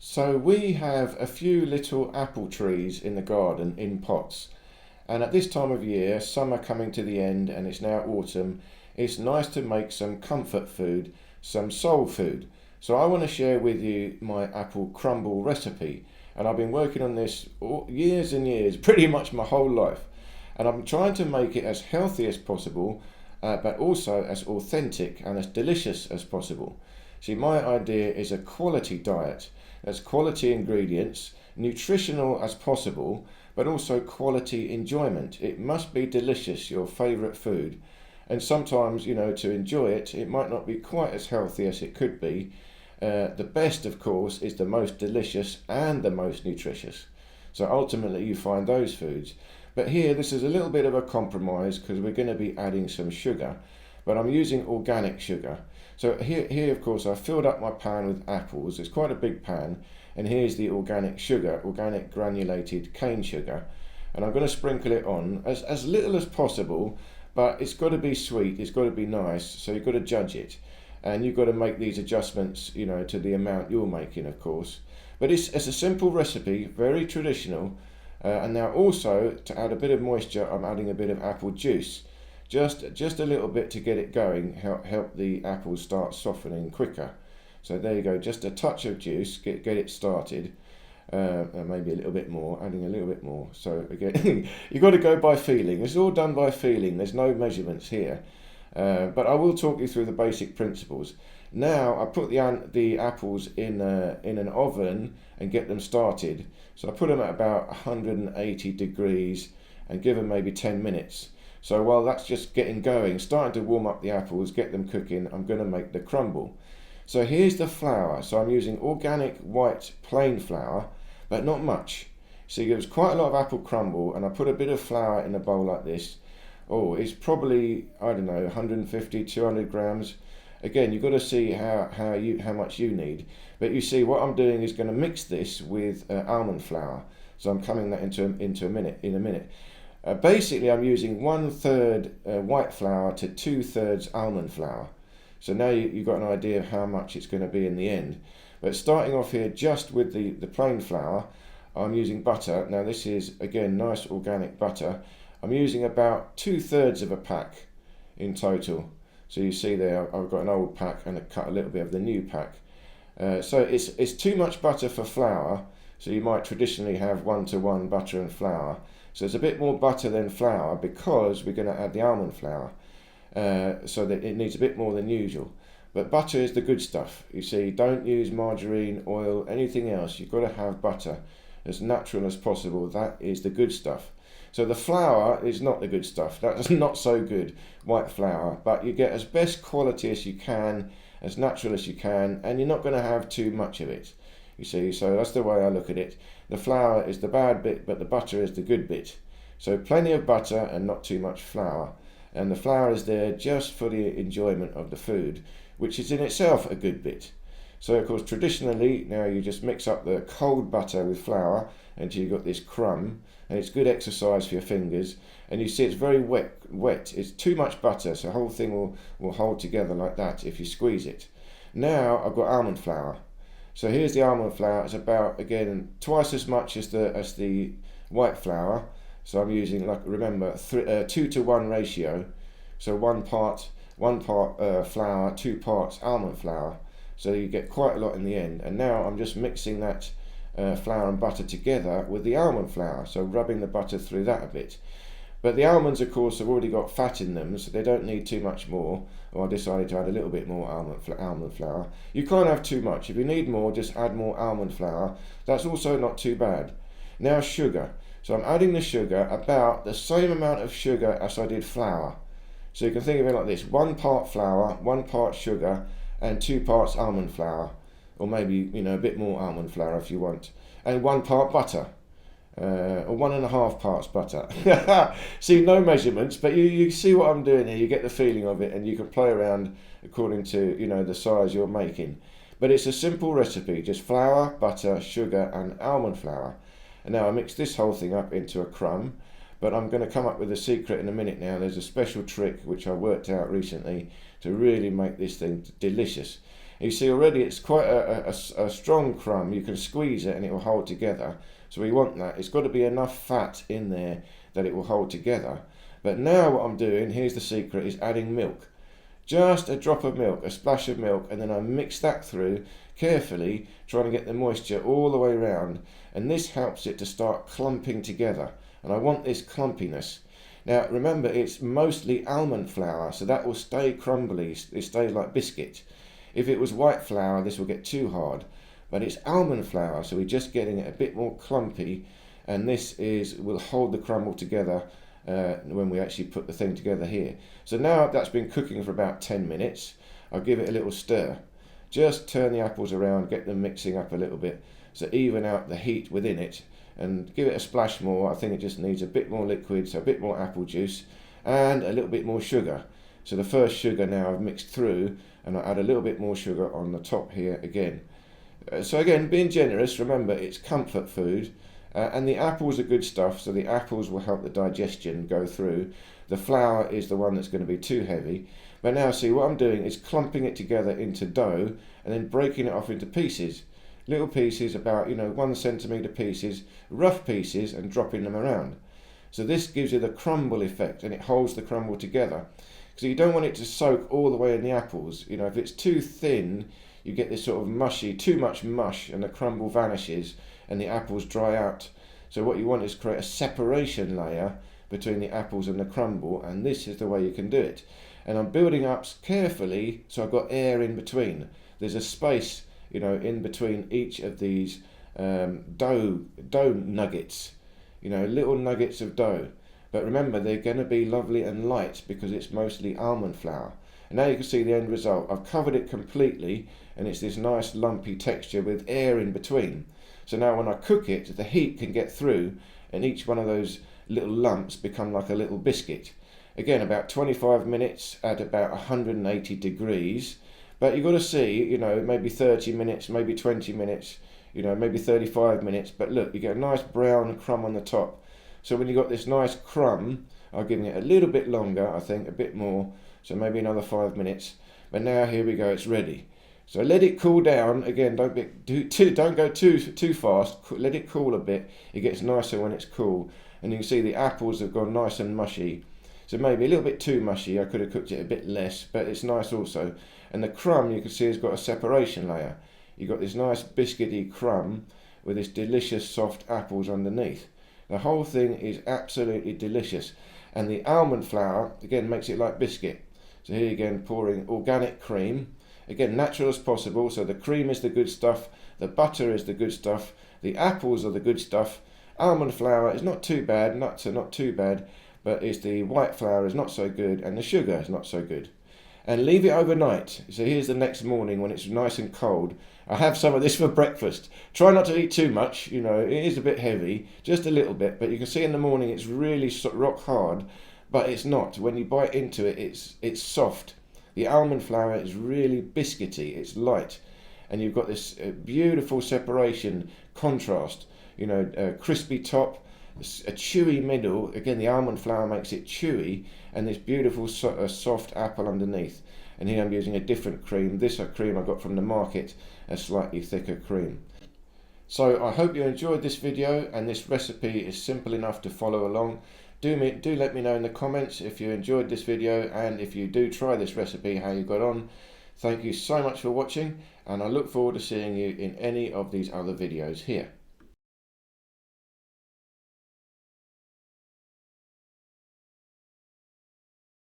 So we have a few little apple trees in the garden in pots. And at this time of year, summer coming to the end and it's now autumn, it's nice to make some comfort food, some soul food. So I want to share with you my apple crumble recipe. And I've been working on this years and years, pretty much my whole life. And I'm trying to make it as healthy as possible, but also as authentic and as delicious as possible. See, my idea is a quality diet. That's quality ingredients, nutritional as possible, but also quality enjoyment. It must be delicious, your favourite food. And sometimes, to enjoy it, it might not be quite as healthy as it could be. The best, of course, is the most delicious and the most nutritious. So ultimately, you find those foods. But here, this is a little bit of a compromise because we're going to be adding some sugar. But I'm using organic sugar. So here, of course, I filled up my pan with apples. It's quite a big pan. And here's the organic sugar, organic granulated cane sugar. And I'm going to sprinkle it on as little as possible, but it's got to be sweet, it's got to be nice, so you've got to judge it. And you've got to make these adjustments, to the amount you're making, of course. But it's a simple recipe, very traditional. And now also, to add a bit of moisture, I'm adding a bit of apple juice. Just a little bit to get it going, help the apples start softening quicker. So there you go, just a touch of juice, get it started. Maybe a little bit more, adding a little bit more. So again, you've got to go by feeling. It's all done by feeling. There's no measurements here. But I will talk you through the basic principles. Now I put the apples in an oven and get them started. So I put them at about 180 degrees and give them maybe 10 minutes. So while that's just getting going, starting to warm up the apples, get them cooking, I'm going to make the crumble. So here's the flour. So I'm using organic white plain flour, but not much. So there's quite a lot of apple crumble, and I put a bit of flour in a bowl like this. Oh, it's probably, 150, 200 grams. Again, you've got to see how much you need. But you see, what I'm doing is going to mix this with almond flour. So I'm coming that in a minute. Basically, I'm using 1/3 white flour to 2/3 almond flour. So now you've got an idea of how much it's going to be in the end. But starting off here just with the plain flour, I'm using butter. Now this is, again, nice organic butter. I'm using about 2/3 of a pack in total. So you see there, I've got an old pack and I cut a little bit of the new pack. So it's too much butter for flour. So you might traditionally have 1-to-1 butter and flour. So it's a bit more butter than flour because we're going to add the almond flour. So that it needs a bit more than usual. But butter is the good stuff. You see, don't use margarine, oil, anything else. You've got to have butter as natural as possible. That is the good stuff. So the flour is not the good stuff. That's not so good, white flour. But you get as best quality as you can, as natural as you can, and you're not going to have too much of it. You see, so that's the way I look at it. The flour is the bad bit, but the butter is the good bit. So plenty of butter and not too much flour. And the flour is there just for the enjoyment of the food, which is in itself a good bit. So of course, traditionally, now you just mix up the cold butter with flour until you've got this crumb, and it's good exercise for your fingers. And you see it's very wet. It's too much butter, so the whole thing will hold together like that if you squeeze it. Now I've got almond flour. So here's the almond flour. It's about, again, twice as much as the white flour. So I'm using, like, remember, 2-to-1 ratio. So one part flour, 2 parts almond flour. So you get quite a lot in the end. And now I'm just mixing that flour and butter together with the almond flour. So rubbing the butter through that a bit. But the almonds, of course, have already got fat in them, so they don't need too much more. Or I decided to add a little bit more almond flour. You can't have too much. If you need more, just add more almond flour. That's also not too bad. Now sugar. So I'm adding the sugar, about the same amount of sugar as I did flour. So you can think of it like this: 1 part flour, 1 part sugar, and 2 parts almond flour. Or maybe, a bit more almond flour if you want. And 1 part butter. Or 1.5 parts butter. See, no measurements, but you see what I'm doing here. You get the feeling of it, and you can play around according to the size you're making. But it's a simple recipe: just flour, butter, sugar, and almond flour. And now I mix this whole thing up into a crumb. But I'm going to come up with a secret in a minute now. There's a special trick which I worked out recently to really make this thing delicious. You see already it's quite a strong crumb. You can squeeze it and it will hold together. So we want that. It's got to be enough fat in there that it will hold together. But now what I'm doing, here's the secret, is adding milk. Just a drop of milk, a splash of milk, and then I mix that through carefully, trying to get the moisture all the way around. And this helps it to start clumping together. And I want this clumpiness. Now remember, it's mostly almond flour, so that will stay crumbly, it stays like biscuit. If it was white flour, this will get too hard. But it's almond flour, so we're just getting it a bit more clumpy, and this will hold the crumble together when we actually put the thing together here. So now that's been cooking for about 10 minutes. I'll give it a little stir. Just turn the apples around, get them mixing up a little bit, so even out the heat within it, and give it a splash more. I think it just needs a bit more liquid, so a bit more apple juice and a little bit more sugar. So the first sugar now I've mixed through, and I add a little bit more sugar on the top here again. So again, being generous, remember it's comfort food. And the apples are good stuff, so the apples will help the digestion go through. The flour is the one that's going to be too heavy. But now see, what I'm doing is clumping it together into dough and then breaking it off into pieces. Little pieces, about 1 centimetre pieces, rough pieces, and dropping them around. So this gives you the crumble effect, and it holds the crumble together. So you don't want it to soak all the way in the apples. If it's too thin, you get this sort of mushy, too much mush, and the crumble vanishes and the apples dry out. So what you want is create a separation layer between the apples and the crumble, and this is the way you can do it. And I'm building up carefully, so I've got air in between. There's a space, in between each of these dough nuggets, little nuggets of dough. But remember, they're going to be lovely and light because it's mostly almond flour. And now you can see the end result. I've covered it completely, and it's this nice lumpy texture with air in between. So now when I cook it, the heat can get through, and each one of those little lumps become like a little biscuit. Again, about 25 minutes at about 180 degrees. But you've got to see, maybe 30 minutes, maybe 20 minutes, maybe 35 minutes. But look, you get a nice brown crumb on the top. So when you've got this nice crumb, I'm giving it a little bit longer, I think, a bit more. So maybe another 5 minutes. But now here we go, it's ready. So let it cool down. Again, don't go too fast. Let it cool a bit. It gets nicer when it's cool. And you can see the apples have gone nice and mushy. So maybe a little bit too mushy. I could have cooked it a bit less, but it's nice also. And the crumb, you can see, has got a separation layer. You've got this nice biscuity crumb with this delicious soft apples underneath. The whole thing is absolutely delicious. And the almond flour, again, makes it like biscuit. So here again, pouring organic cream. Again, natural as possible, so the cream is the good stuff, the butter is the good stuff, the apples are the good stuff. Almond flour is not too bad, nuts are not too bad, but it's the white flour is not so good, and the sugar is not so good. And leave it overnight. So here's the next morning when it's nice and cold. I have some of this for breakfast. Try not to eat too much, it is a bit heavy, just a little bit, but you can see in the morning it's really rock hard, but it's not. When you bite into it, it's soft. The almond flour is really biscuity, it's light, and you've got this beautiful separation, contrast, a crispy top, a chewy middle. Again, the almond flour makes it chewy, and this beautiful soft apple underneath. And here I'm using a different cream. This cream I got from the market, a slightly thicker cream. So I hope you enjoyed this video, and this recipe is simple enough to follow along. Do let me know in the comments if you enjoyed this video, and if you do try this recipe, how you got on. Thank you so much for watching, and I look forward to seeing you in any of these other videos here.